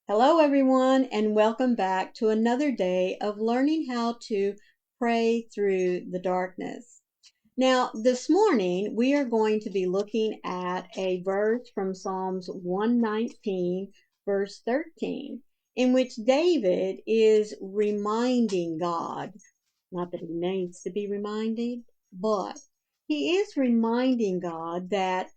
Hello, everyone, and welcome back to another day of learning how to pray through the darkness. Now, this morning, we are going to be looking at a verse from Psalms 119, verse 13, in which David is reminding God, not that he needs to be reminded, but he is reminding God that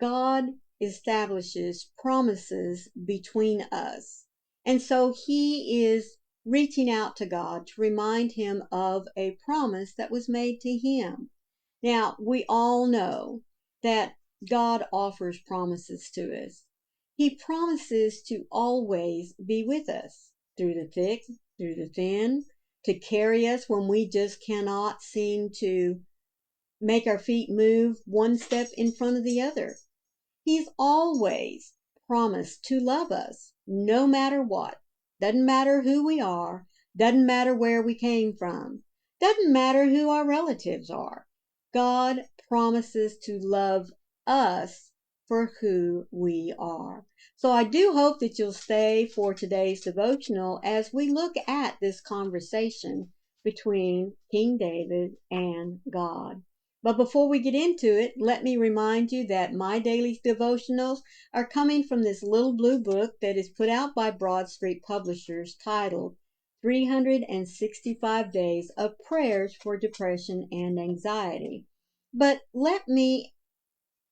God establishes promises between us. And so he is reaching out to God to remind him of a promise that was made to him. Now, we all know that God offers promises to us. He promises to always be with us through the thick, through the thin, to carry us when we just cannot seem to make our feet move one step in front of the other. He's always promised to love us no matter what. Doesn't matter who we are, doesn't matter where we came from, doesn't matter who our relatives are. God promises to love us for who we are. So I do hope that you'll stay for today's devotional as we look at this conversation between King David and God. But before we get into it, let me remind you that my daily devotionals are coming from this little blue book that is put out by Broad Street Publishers titled 365 Days of Prayers for Depression and Anxiety. But let me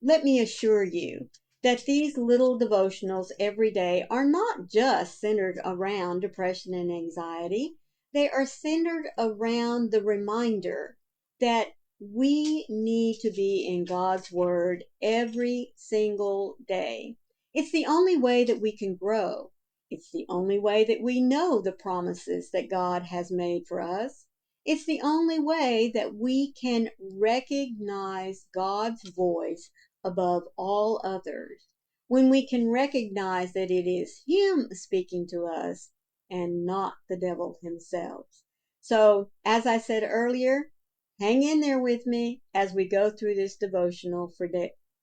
assure you that these little devotionals every day are not just centered around depression and anxiety. They are centered around the reminder that we need to be in God's Word every single day. It's the only way that we can grow. It's the only way that we know the promises that God has made for us. It's the only way that we can recognize God's voice above all others. When we can recognize that it is Him speaking to us and not the devil himself. So, as I said earlier, hang in there with me as we go through this devotional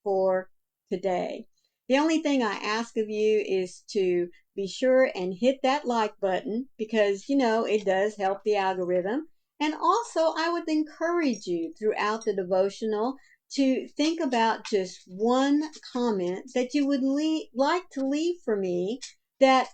for today. The only thing I ask of you is to be sure and hit that like button because, it does help the algorithm. And also, I would encourage you throughout the devotional to think about just one comment that you would like to leave for me that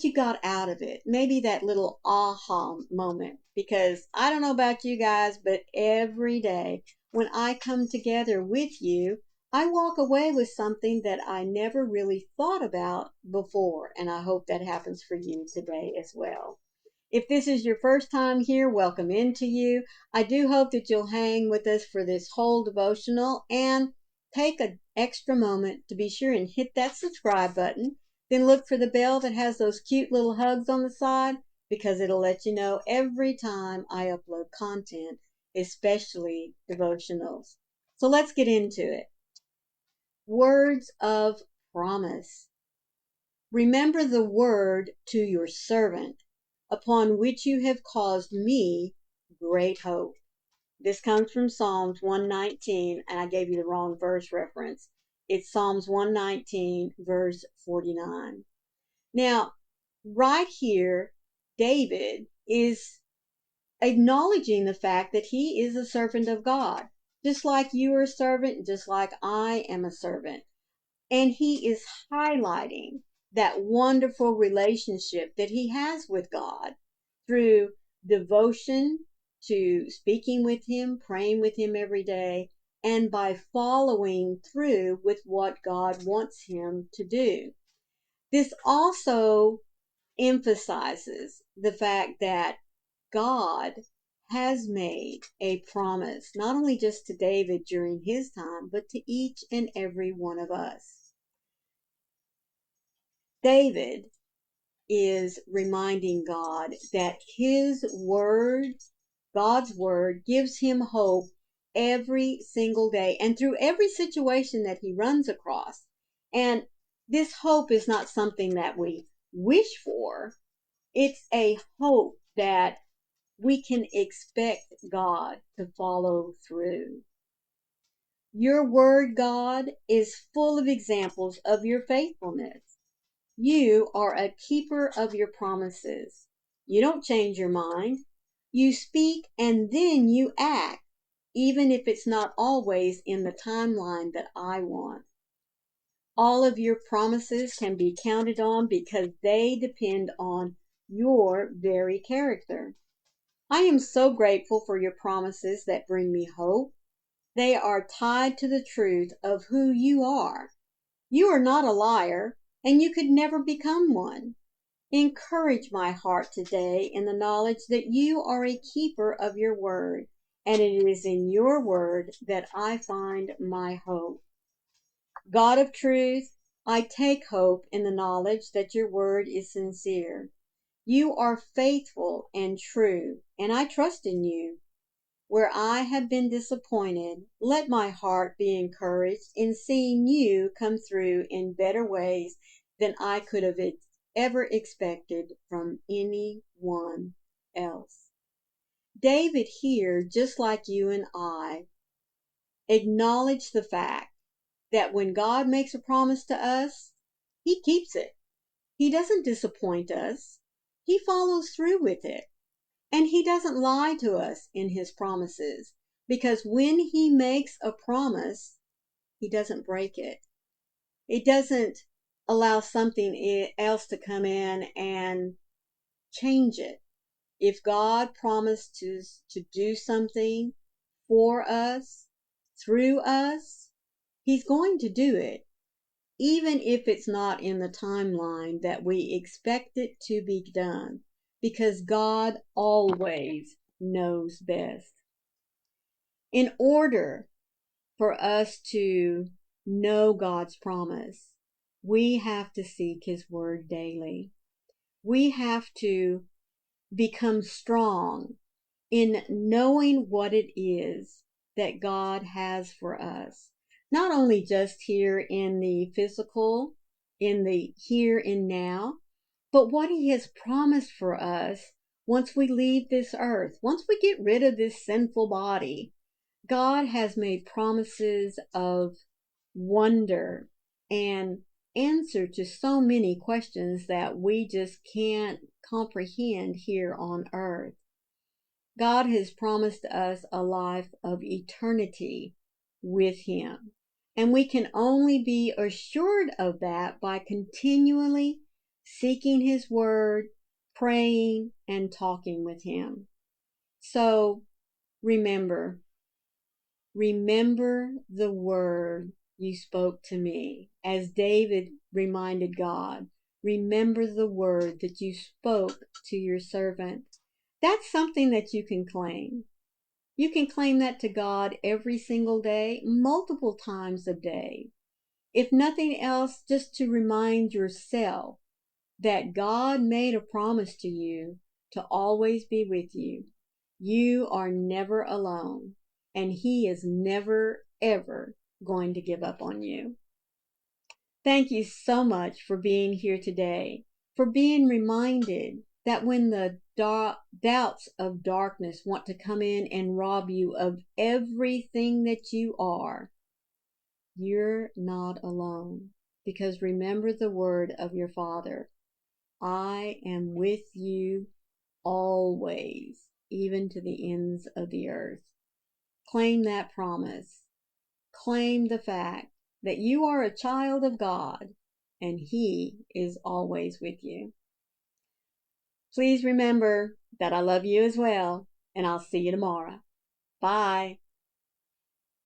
you got out of it. Maybe that little aha moment. Because I don't know about you guys, but every day when I come together with you, I walk away with something that I never really thought about before. And I hope that happens for you today as well. If this is your first time here, welcome into you. I do hope that you'll hang with us for this whole devotional and take an extra moment to be sure and hit that subscribe button. Then look for the bell that has those cute little hugs on the side because it'll let you know every time I upload content, especially devotionals. So let's get into it. Words of promise. Remember the word to your servant, upon which you have caused me great hope. This comes from Psalms 119, and I gave you the wrong verse reference. It's Psalms 119, verse 49. Now, right here, David is acknowledging the fact that he is a servant of God. Just like you are a servant, just like I am a servant. And he is highlighting that wonderful relationship that he has with God through devotion to speaking with him, praying with him every day, and by following through with what God wants him to do. This also emphasizes the fact that God has made a promise, not only just to David during his time, but to each and every one of us. David is reminding God that his word, God's word, gives him hope every single day and through every situation that he runs across. And this hope is not something that we wish for. It's a hope that we can expect God to follow through. Your word, God, is full of examples of your faithfulness. You are a keeper of your promises. You don't change your mind. You speak and then you act, even if it's not always in the timeline that I want. All of your promises can be counted on because they depend on your very character. I am so grateful for your promises that bring me hope. They are tied to the truth of who you are. You are not a liar, and you could never become one. Encourage my heart today in the knowledge that you are a keeper of your word, and it is in your word that I find my hope. God of truth, I take hope in the knowledge that your word is sincere. You are faithful and true, and I trust in you. Where I have been disappointed, let my heart be encouraged in seeing you come through in better ways than I could have ever expected from anyone else. David here, just like you and I, acknowledged the fact that when God makes a promise to us, he keeps it. He doesn't disappoint us. He follows through with it. And he doesn't lie to us in his promises, because when he makes a promise, he doesn't break it. It doesn't allow something else to come in and change it. If God promised to do something for us, through us, he's going to do it, even if it's not in the timeline that we expect it to be done, because God always knows best. In order for us to know God's promise, we have to seek his word daily. We have to become strong in knowing what it is that God has for us. Not only just here in the physical, in the here and now, but what he has promised for us once we leave this earth, once we get rid of this sinful body. God has made promises of wonder and answer to so many questions that we just can't comprehend here on earth. God has promised us a life of eternity with him. And we can only be assured of that by continually seeking his word, praying, and talking with him. So remember the word you spoke to me. As David reminded God, remember the word that you spoke to your servant. That's something that you can claim. You can claim that to God every single day, multiple times a day. If nothing else, just to remind yourself that God made a promise to you to always be with you. You are never alone, and he is never, ever going to give up on you. Thank you so much for being here today, for being reminded that when the doubts of darkness want to come in and rob you of everything that you are, you're not alone. Because remember the word of your Father, I am with you always, even to the ends of the earth. Claim that promise. Claim the fact that you are a child of God and he is always with you. Please remember that I love you as well, and I'll see you tomorrow. Bye.